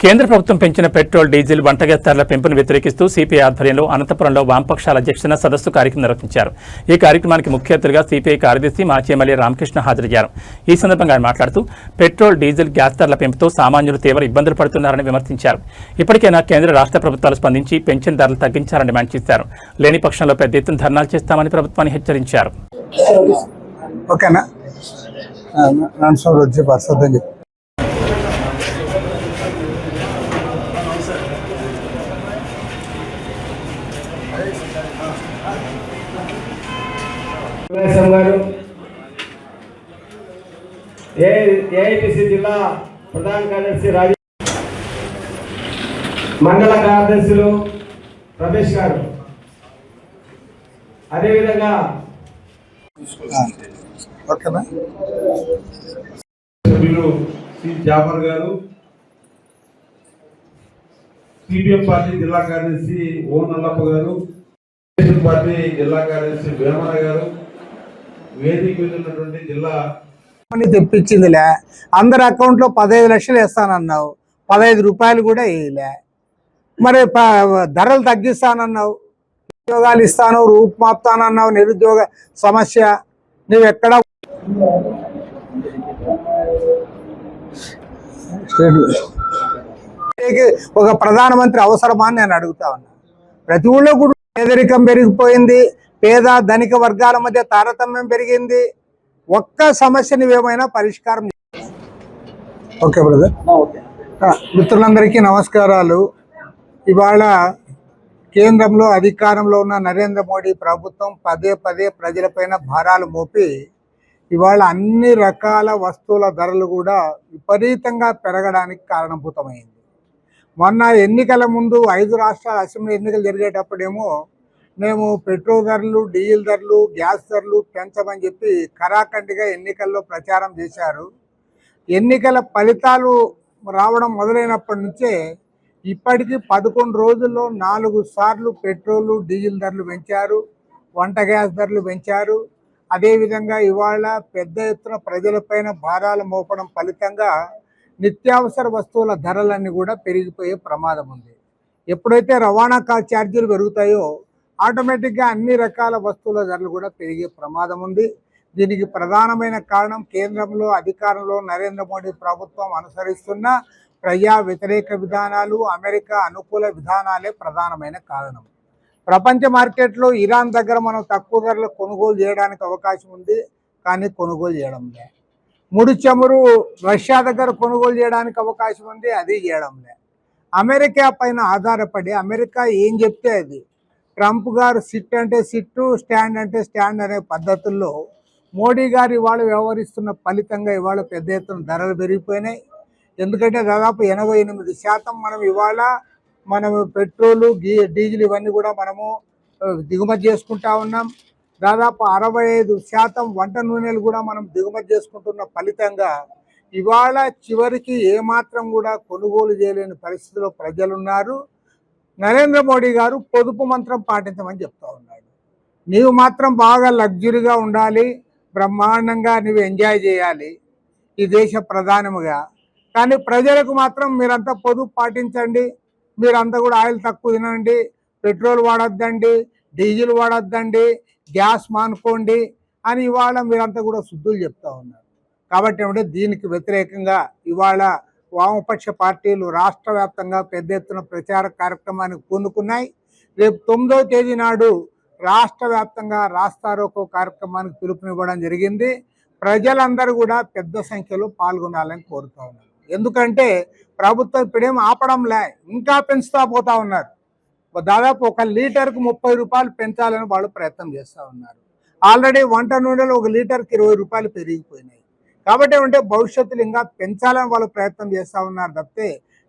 కేంద్ర ప్రభుత్వం పెంచిన పెట్రోల్ డీజిల్ వంట గ్యాస్ ధరల పెంపును వ్యతిరేకిస్తూ సిపిఐ ఆధ్వర్యంలో అనంతపురంలో వామపక్షాల అధ్యక్షతన సదస్సు కార్యక్రమం నిర్వహించారు. ఈ కార్యక్రమానికి ముఖ్య అతిథిగా సిపిఐ కార్యదర్శి మాజీ ఎమ్మెల్యే రామకృష్ణ హాజరయ్యారు. ఈ సందర్భంగా ఆయన మాట్లాడుతూ పెట్రోల్ డీజిల్ గ్యాస్ ధరల పెంపుతో సామాన్యులు తీవ్ర ఇబ్బందులు పడుతున్నారని విమర్శించారు. ఇప్పటికైనా కేంద్ర రాష్ట్ర ప్రభుత్వాలు స్పందించి పెంచిన ధరలు తగ్గించాలని డిమాండ్ చేశారు. లేని పక్షంలో పెద్ద ఎత్తున ధర్నాలు చేస్తామని ప్రభుత్వాన్ని హెచ్చరించారు. ఏఐటిసి జిల్లా ప్రధాన కార్యదర్శి రాజు, మండల కార్యదర్శులు రమేష్ గారు, అదేవిధంగా సభ్యులు సి జాఫర్ గారు, సిపిఎం పార్టీ జిల్లా కార్యదర్శి ఓ నల్లప్ప గారు, పార్టీ జిల్లా కార్యదర్శి వేమన గారు, వేదిక ఉన్నటువంటి జిల్లా తెప్పించిందిలే. అందరి అకౌంట్లో 15 లక్షలు వేస్తానన్నావు, 15 రూపాయలు కూడా వేయలే. మరి ధరలు తగ్గిస్తానన్నావు, ఉద్యోగాలు ఇస్తాను, రూపుమాపుతానన్నావు, నిరుద్యోగ సమస్య నువ్వు ఎక్కడ ఒక ప్రధానమంత్రి అవసరమా అని నేను అడుగుతా ఉన్నా. ప్రతి ఊళ్ళో కూడా పేదరికం పెరిగిపోయింది, పేద ధనిక వర్గాల మధ్య తారతమ్యం పెరిగింది. ఒక్క సమస్య నువ్వేమైనా పరిష్కారం. Okay brother. మిత్రులందరికీ నమస్కారాలు. ఇవాళ కేంద్రంలో అధికారంలో ఉన్న నరేంద్ర మోడీ ప్రభుత్వం పదే పదే ప్రజలపైన భారాలు మోపి ఇవాళ అన్ని రకాల వస్తువుల ధరలు కూడా విపరీతంగా పెరగడానికి కారణభూతమైంది. మొన్న ఎన్నికల ముందు 5 రాష్ట్రాల అసెంబ్లీ ఎన్నికలు జరిగేటప్పుడేమో మేము పెట్రోల్ ధరలు, డీజిల్ ధరలు, గ్యాస్ ధరలు పెంచమని చెప్పి ఖరాఖండిగా ఎన్నికల్లో ప్రచారం చేశారు. ఎన్నికల ఫలితాలు రావడం మొదలైనప్పటి నుంచే ఇప్పటికీ 11 రోజుల్లో 4 సార్లు పెట్రోలు, డీజిల్ ధరలు పెంచారు, వంట గ్యాస్ ధరలు పెంచారు. అదేవిధంగా ఇవాళ పెద్ద ఎత్తున ప్రజలపైన భారాలు మోపడం ఫలితంగా నిత్యావసర వస్తువుల ధరలన్నీ కూడా పెరిగిపోయే ప్రమాదం ఉంది. ఎప్పుడైతే రవాణా ఛార్జీలు పెరుగుతాయో ఆటోమేటిక్గా అన్ని రకాల వస్తువుల ధరలు కూడా పెరిగే ప్రమాదం ఉంది. దీనికి ప్రధానమైన కారణం కేంద్రంలో అధికారంలో నరేంద్ర మోడీ ప్రభుత్వం అనుసరిస్తున్న ప్రజా వ్యతిరేక విధానాలు, అమెరికా అనుకూల విధానాలే ప్రధానమైన కారణం. ప్రపంచ మార్కెట్లో ఇరాన్ దగ్గర మనం తక్కువ ధరలు కొనుగోలు చేయడానికి అవకాశం ఉంది, కానీ కొనుగోలు చేయడం లే. ముడి చమురు రష్యా దగ్గర కొనుగోలు చేయడానికి అవకాశం ఉంది, అది చేయడం లే. అమెరికా పైన ఆధారపడి అమెరికా ఏం చెప్తే అది, ట్రంప్ గారు సిట్ అంటే సిట్టు, స్టాండ్ అంటే స్టాండ్ అనే పద్ధతుల్లో మోడీ గారు ఇవాళ వ్యవహరిస్తున్న ఫలితంగా ఇవాళ పెద్ద ఎత్తున ధరలు పెరిగిపోయినాయి. ఎందుకంటే దాదాపు 88% మనం పెట్రోలు, డీజిల్ ఇవన్నీ కూడా మనము దిగుమతి చేసుకుంటా ఉన్నాం. దాదాపు 65% వంట నూనెలు కూడా మనం దిగుమతి చేసుకుంటున్న ఫలితంగా ఇవాళ చివరికి ఏమాత్రం కూడా కొనుగోలు చేయలేని పరిస్థితిలో ప్రజలున్నారు. నరేంద్ర మోడీ గారు పొదుపు మంత్రం పాటించమని చెప్తా ఉన్నాడు. నీవు మాత్రం బాగా లగ్జరీగా ఉండాలి, బ్రహ్మాండంగా నువ్వు ఎంజాయ్ చేయాలి ఈ దేశ ప్రధానముగా. కానీ ప్రజలకు మాత్రం మీరంతా పొదుపు పాటించండి, మీరంతా కూడా ఆయిల్ తక్కువ తినండి, పెట్రోల్ వాడొద్దండి, డీజిల్ వాడొద్దండి, గ్యాస్ మానుకోండి అని ఇవాళ మీరంతా కూడా శుద్ధులు చెప్తా ఉన్నారు. కాబట్టి ఏమంటే దీనికి వ్యతిరేకంగా ఇవాళ వామపక్ష పార్టీలు రాష్ట్ర వ్యాప్తంగా పెద్ద ఎత్తున ప్రచార కార్యక్రమానికి పూనుకున్నాయి. రేపు 9వ తేదీ నాడు రాష్ట్ర వ్యాప్తంగా రాస్తారోకో కార్యక్రమానికి పిలుపునివ్వడం జరిగింది. ప్రజలందరూ కూడా పెద్ద సంఖ్యలో పాల్గొనాలని కోరుతా ఉన్నారు. ఎందుకంటే ప్రభుత్వం ఇప్పుడేం ఆపడంలే, ఇంకా పెంచుతా పోతా ఉన్నారు. దాదాపు 1 లీటర్కు 30 రూపాయలు పెంచాలని వాళ్ళు ప్రయత్నం చేస్తూ ఉన్నారు. ఆల్రెడీ వంట నూనెలు 1 లీటర్కి 20 రూపాయలు పెరిగిపోయినాయి. కాబట్టి ఏమంటే భవిష్యత్తులో ఇంకా పెంచాలని వాళ్ళు ప్రయత్నం చేస్తూ ఉన్నారు తప్పితే